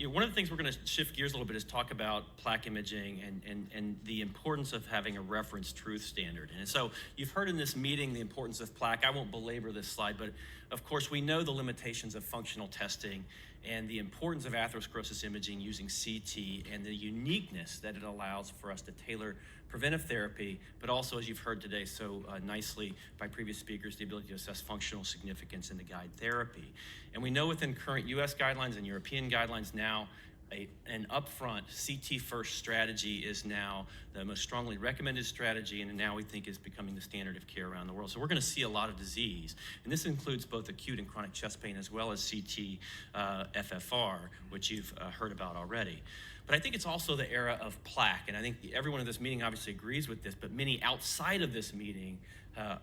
One of the things we're going to shift gears a little bit is talk about plaque imaging and the importance of having a reference truth standard. And so you've heard in this meeting the importance of plaque. I won't belabor this slide, but of course we know the limitations of functional testing and the importance of atherosclerosis imaging using CT and the uniqueness that it allows for us to tailor preventive therapy, but also, as you've heard today so nicely by previous speakers, the ability to assess functional significance and to guide therapy. And we know within current US guidelines and European guidelines now, an upfront CT-first strategy is now the most strongly recommended strategy, and now we think is becoming the standard of care around the world. So we're going to see a lot of disease, and this includes both acute and chronic chest pain as well as CT FFR, which you've heard about already. But I think it's also the era of plaque, and I think everyone in this meeting obviously agrees with this, but many outside of this meeting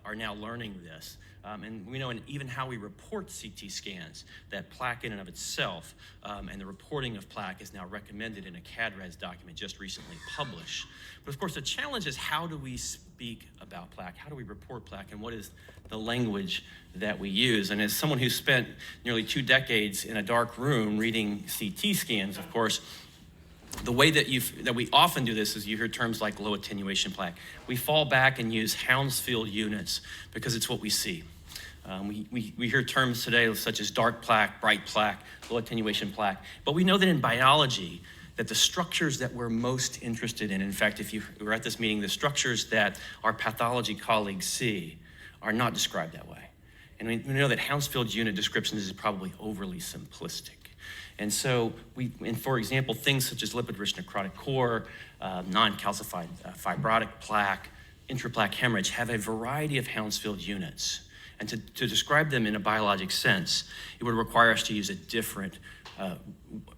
are now learning this. And we know in even how we report CT scans that plaque in and of itself and the reporting of plaque is now recommended in a CADRES document just recently published. But of course the challenge is, how do we speak about plaque? How do we report plaque, and what is the language that we use? And as someone who spent nearly 2 decades in a dark room reading CT scans, of course, the way that we often do this is you hear terms like low attenuation plaque. We fall back and use Hounsfield units because it's what we see. We hear terms today such as dark plaque, bright plaque, low attenuation plaque, but we know that in biology that the structures that we're most interested in fact, if you were at this meeting, the structures that our pathology colleagues see are not described that way. And we know that Hounsfield unit descriptions is probably overly simplistic. And so for example, things such as lipid-rich necrotic core, non-calcified fibrotic plaque, intraplaque hemorrhage have a variety of Hounsfield units. And to describe them in a biologic sense, it would require us to use a different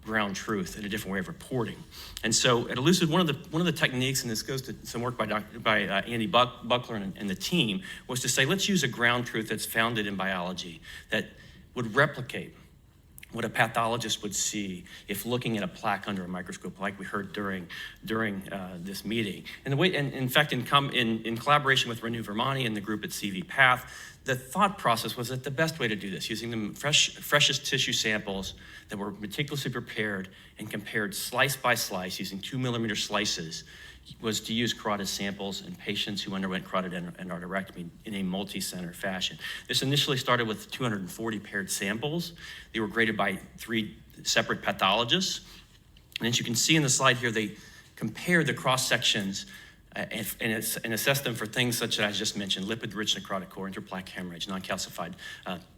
ground truth and a different way of reporting. And so at Elucid, one of the techniques, and this goes to some work by Andy Buckler and the team, was to say, let's use a ground truth that's founded in biology that would replicate what a pathologist would see if looking at a plaque under a microscope, like we heard during this meeting. And in fact, in collaboration with Renu Vermani and the group at CV Path, the thought process was that the best way to do this, using the freshest tissue samples that were meticulously prepared and compared slice by slice using 2mm slices, was to use carotid samples in patients who underwent carotid endarterectomy in a multi-center fashion. This initially started with 240 paired samples. They were graded by 3 separate pathologists. And as you can see in the slide here, they compared the cross-sections and assessed them for things such as I just mentioned, lipid-rich necrotic core, intraplaque hemorrhage, non-calcified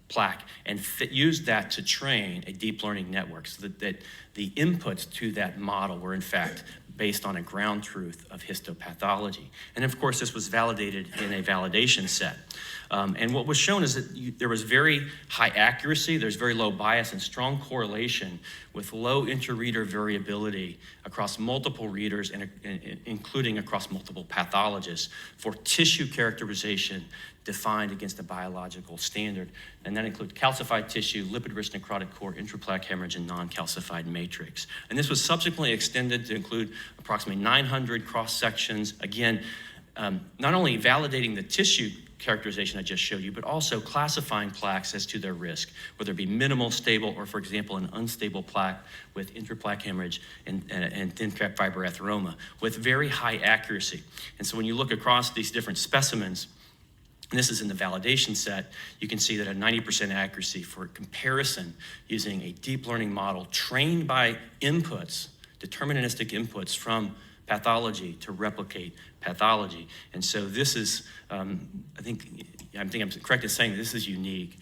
plaque, and used that to train a deep learning network so that the inputs to that model were in fact based on a ground truth of histopathology. And of course, this was validated in a validation set. And what was shown is that there was very high accuracy, there's very low bias and strong correlation with low inter-reader variability across multiple readers and including across multiple pathologists for tissue characterization defined against a biological standard. And that includes calcified tissue, lipid-rich necrotic core, intraplaque hemorrhage, and non-calcified matrix. And this was subsequently extended to include approximately 900 cross-sections, again, not only validating the tissue characterization I just showed you, but also classifying plaques as to their risk, whether it be minimal, stable, or for example, an unstable plaque with intraplaque hemorrhage and thin fibroatheroma with very high accuracy. And so when you look across these different specimens, and this is in the validation set, you can see that a 90% accuracy for comparison using a deep learning model trained by inputs, deterministic inputs from pathology to replicate pathology. And so this is, I think I'm correct in saying this is unique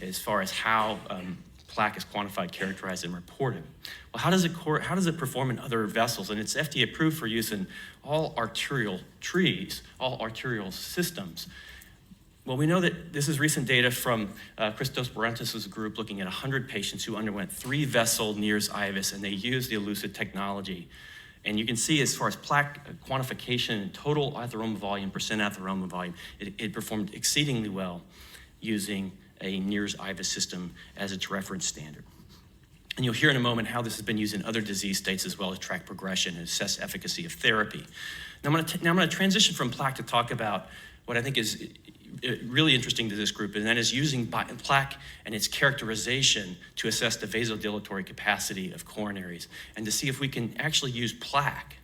as far as how plaque is quantified, characterized, and reported. Well, how does it perform in other vessels? And it's FDA approved for use in all arterial trees, all arterial systems. Well, we know that this is recent data from Christos Barantis' group looking at 100 patients who underwent 3-vessel Neers IVUS, and they used the Elucid technology. And you can see as far as plaque quantification and total atheroma volume, percent atheroma volume, it performed exceedingly well using a Neers IVUS system as its reference standard. And you'll hear in a moment how this has been used in other disease states as well as track progression and assess efficacy of therapy. Now I'm going to transition from plaque to talk about what I think is really interesting to this group, and that is using plaque and its characterization to assess the vasodilatory capacity of coronaries, and to see if we can actually use plaque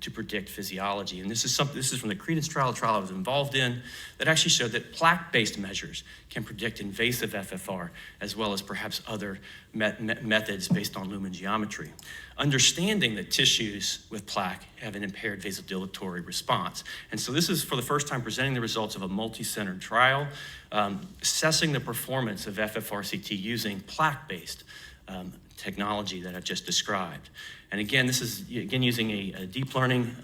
to predict physiology. And this is from the Credence trial I was involved in, that actually showed that plaque-based measures can predict invasive FFR, as well as perhaps other methods based on lumen geometry. Understanding that tissues with plaque have an impaired vasodilatory response. And so this is for the first time presenting the results of a multi-centered trial, assessing the performance of FFRCT using plaque-based technology that I've just described. And again, this is using a deep learning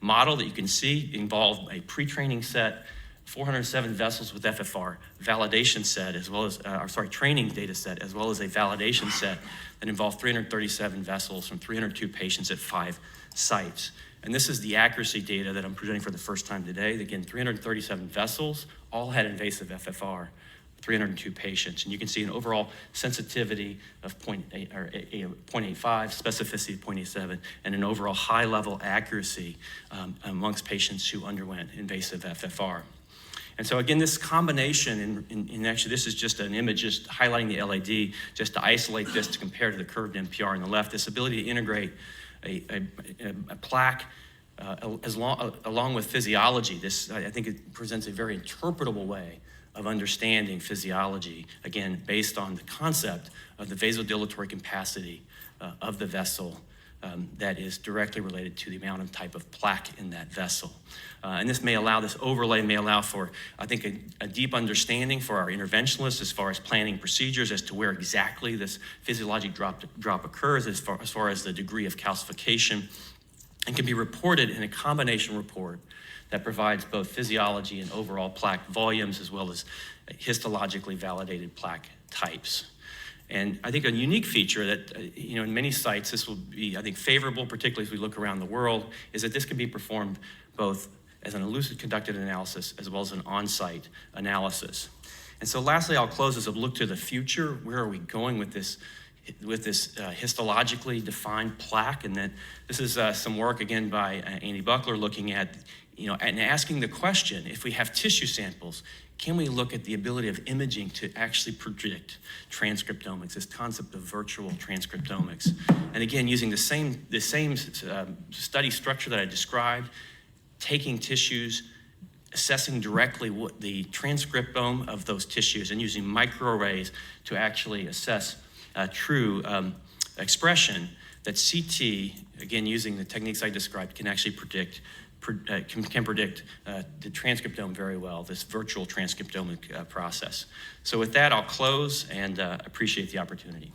model that you can see involved a pre-training set, 407 vessels with FFR, validation set, as well as, training data set, as well as a validation set that involved 337 vessels from 302 patients at 5 sites. And this is the accuracy data that I'm presenting for the first time today. Again, 337 vessels, all had invasive FFR. 302 patients, and you can see an overall sensitivity of 0.85, specificity of 0.87, and an overall high-level accuracy amongst patients who underwent invasive FFR. And so again, this combination, and actually this is just an image just highlighting the LAD, just to isolate this to compare to the curved NPR on the left, this ability to integrate a plaque along with physiology. This, I think it presents a very interpretable way of understanding physiology, again, based on the concept of the vasodilatory capacity of the vessel that is directly related to the amount and type of plaque in that vessel. And this overlay may allow for, I think, a deep understanding for our interventionalists as far as planning procedures as to where exactly this physiologic drop occurs, as far as the degree of calcification, and can be reported in a combination report that provides both physiology and overall plaque volumes, as well as histologically validated plaque types. And I think a unique feature that, in many sites, this will be, I think, favorable, particularly as we look around the world, is that this can be performed both as an Elucid conducted analysis as well as an on-site analysis. And so lastly, I'll close as a look to the future. Where are we going with this histologically defined plaque? And then this is some work, again, by Andy Buckler looking at, and asking the question, if we have tissue samples, can we look at the ability of imaging to actually predict transcriptomics, this concept of virtual transcriptomics? And again, using the same study structure that I described, taking tissues, assessing directly what the transcriptome of those tissues, and using microarrays to actually assess true expression, that CT, again, using the techniques I described, can actually predict the transcriptome very well, this virtual transcriptomic process. So with that, I'll close and appreciate the opportunity.